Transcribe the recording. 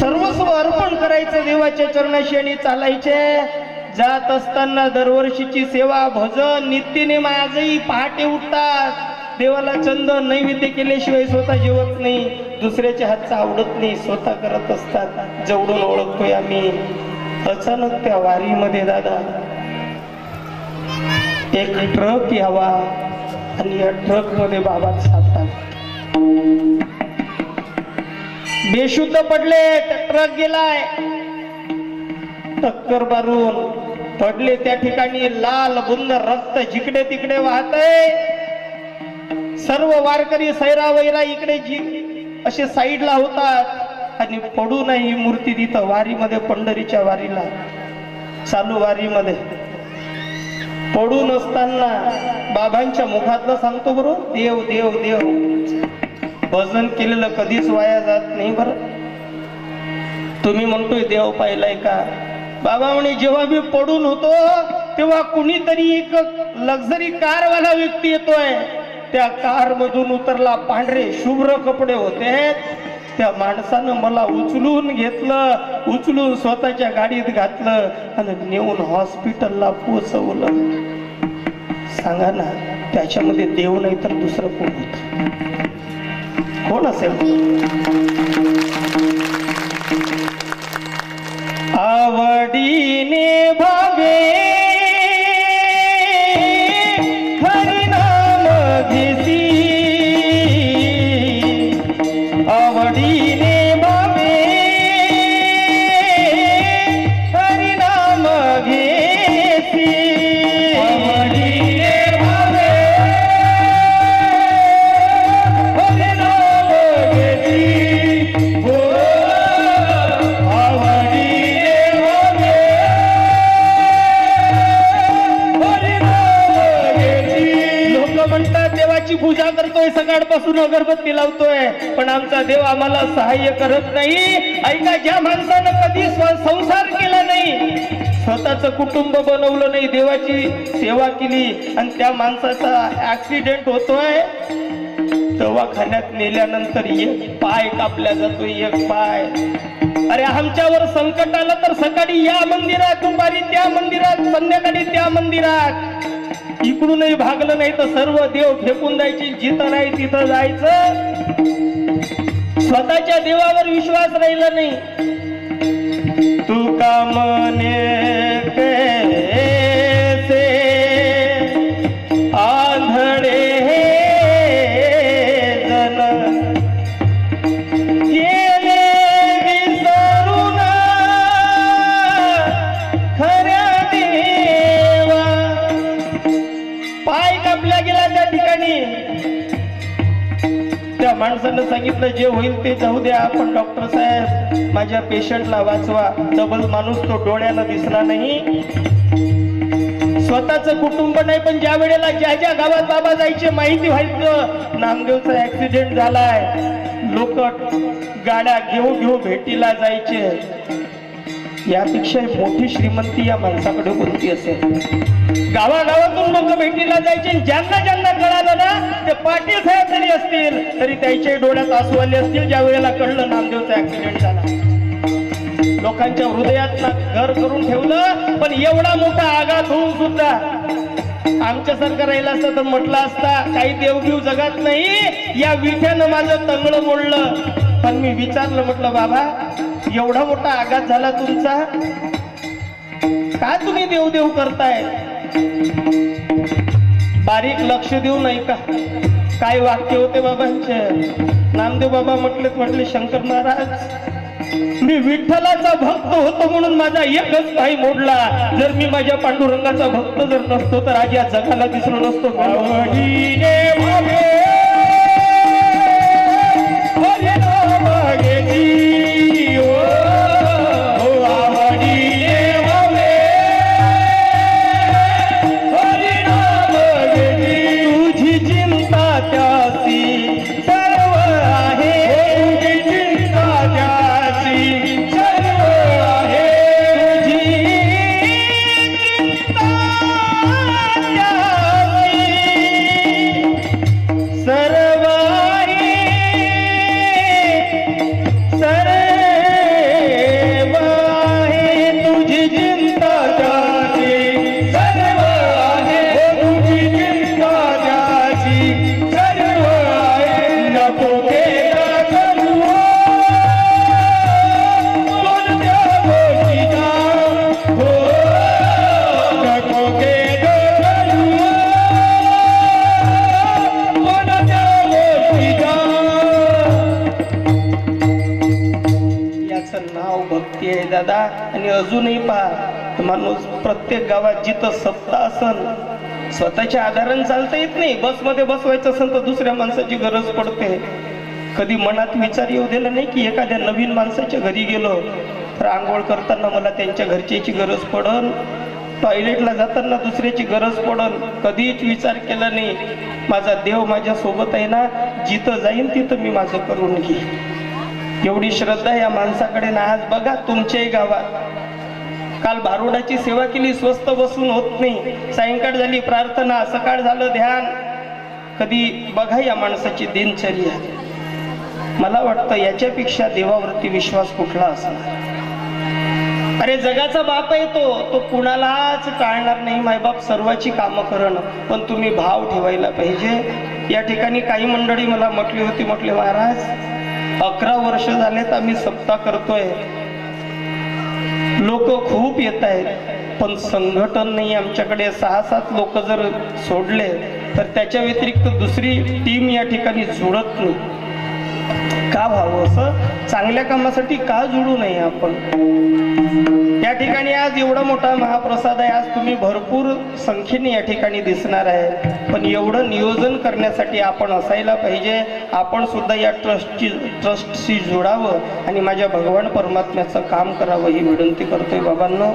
सर्वस्व अर्पण करायचं देवाच्या चरणाशी आणि चालायचे। जात असताना दरवर्षीची सेवा भजन नित्यनेम आजही पहाटे उठतात, देवाला चंदन नैवेद्य केल्याशिवाय स्वतः जेवत नाही, दुसऱ्याच्या हातचं आवडत नाही, स्वतः करत असतात। जवळून ओळखतोय आम्ही। अचानक त्या वारीमध्ये दादा एक ट्रक यावा आणि या ट्रक मध्ये बाबा सापतात, बेशुद्ध पडले। ट्रक गेलाय, टक्कर मारून पडले त्या ठिकाणी, लाल बुंद रक्त जिकडे तिकडे वाहतय। सर्व वारकरी सैरा वैरा इकडे असे साईडला होतात आणि पडू नाही मूर्ती तिथं वारीमध्ये, पंढरीच्या वारीला चालू वारीमध्ये पडून असताना बाबांच्या मुखातलं सांगतो बरोबर, देव देव देव। भजन केलेलं कधीच वाया जात नाही बरं। तुम्ही म्हणतोय देव पाहिलाय का? बाबा म्हणे जेव्हा मी पडून होतो तेव्हा कुणीतरी एक लक्झरी कार वाला व्यक्ती येतोय, त्या कार मधून उतरला, पांढरे शुभ्र कपडे होते, त्या माणसानं मला उचलून घेतलं, उचलून स्वतःच्या गाडीत घातलं आणि नेऊन हॉस्पिटलला पोहोचवलं। सांगा ना, त्याच्यामध्ये देव नाही तर दुसरं कोण होत? कोण असेल? आवडीने भावे हरिनाम घेसी, आवडीने भावे हरिनाम घेसी, आवडीने भावे हरिनाम घेसी, हो आवडीने भावे हरिनाम घेसी। लोक म्हणतात देवाची पूजा करतोय, सकाळपासून अगरबत्ती लावतोय, पण आमचा देव आम्हाला सहाय्य करत नाही। ऐका, ज्या माणसानं कधी संसार केला नाही, स्वतःचं कुटुंब बनवलं नाही, देवाची सेवा केली आणि त्या माणसाचा ऍक्सिडेंट होतोय, दवाखान्यात नेल्यानंतर एक पाय कापला जातोय, एक पाय। अरे आमच्यावर संकट आलं तर सकाळी या मंदिरात, दुपारी त्या मंदिरात, संध्याकाळी त्या मंदिरात, इकडूनही भागलं नाही तर सर्व देव फेकून जायचे, जिथं नाही तिथं जायचं। स्वतःच्या देवावर विश्वास राहिला नाही। तू का मने कैसे आंधळे जन गेले विसरून खऱ्या देवा। पाय कापला गेला त्या ठिकाणी, त्या माणसानं सांगितलं जे होईल ते जाऊ द्या, पण डॉक्टर साहेब माझ्या पेशंटला वाचवा। डबल माणूस तो डोळ्यानं दिसला नाही, स्वतःचं कुटुंब नाही, पण ज्या वेळेला ज्या ज्या गावात बाबा जायचे माहिती व्हायचं नामदेवचा ऍक्सिडेंट झालाय, लोक गाड्या घेऊ भेटीला जायचे। यापेक्षा मोठी श्रीमंती या माणसाकडे कोणती असेल? गावागावातून लोक भेटीला जायचे, ज्यांना ज्यांना कळालं ना ते पाटील साहेब जरी असतील तरी त्याच्या डोळ्यात आसू आले असतील ज्या वेळेला कळलं नामदेवचा ऍक्सिडेंट झाला। लोकांच्या हृदयात घर करून ठेवलं, पण एवढा मोठा आघात होऊन सुद्धा आमच्यासारखं राहिलं असतं तर म्हटलं असता काही देवदेव जगात नाही, या विठ्यानं माझं तंगड मोडलं। पण मी विचारलं, म्हटलं बाबा एवढा मोठा आघात झाला तुमचा, का तुम्ही देवदेव करताय? बारीक लक्ष देऊ नाही का? काय वाक्य होते बाबांचे? नामदेव बाबा म्हटले शंकर महाराज मी विठ्ठलाचा भक्त होतो म्हणून माझा एकच पाय मोडला, जर मी माझ्या पांडुरंगाचा भक्त जर नसतो तर आज या जगाला दिसलो नसतो। केली आहे दादा. आणि अजूनही पहा, माणूस प्रत्येक गावात जिथं सत्ता असन स्वतःच्या आधारानं चालता येत नाही. बसमध्ये बसवायचं असेल तर दुसऱ्या माणसाची गरज पडते. कधी मनात विचार येऊ दिला नाही की एखाद्या नवीन माणसाच्या घरी गेलो तर आंघोळ करताना मला त्यांच्या घरच्याची गरज पडल, टॉयलेटला जाताना दुसऱ्याची गरज पडल. कधीच विचार केला नाही. माझा देव माझ्या सोबत आहे ना, जिथं जाईन तिथं मी माझं करून घेईन. एवढी श्रद्धा या माणसाकडे ना. आज बघा तुमच्याही गावात काल भारुडाची सेवा केली, स्वस्त बसून होत नाही. सायंकाळ झाली प्रार्थना, सकाळ झालं ध्यान. कधी बघा या माणसाची दिनचर्या. मला वाटतं याच्यापेक्षा देवावरती विश्वास कुठला असणार. अरे जगाचा बाप आहे तो कुणालाच टाळणार नाही. मायबाप सर्वाची कामं करणं, पण तुम्ही भाव ठेवायला पाहिजे. या ठिकाणी काही मंडळी मला म्हटली होती, म्हटले महाराज 11 वर्ष झालेत आम्ही सप्ताह करतोय, लोक खूप येत आहेत पण संघटन नाही आमच्याकडे. 6-7 लोक जर सोडले तर त्याच्या व्यतिरिक्त दुसरी टीम या ठिकाणी जुळत नाही. का व्हावं असं? चांगल्या कामासाठी का जुळू नये आपण? या ठिकाणी आज एवढा मोठा महाप्रसाद आहे. आज तुम्ही भरपूर संख्येने या ठिकाणी दिसणार आहे, पण एवढं नियोजन करण्यासाठी आपण असायला पाहिजे. आपण सुद्धा या ट्रस्टशी जोडावं आणि माझ्या भगवान परमात्म्याचं काम करावं ही विनंती करतोय बाबांनो.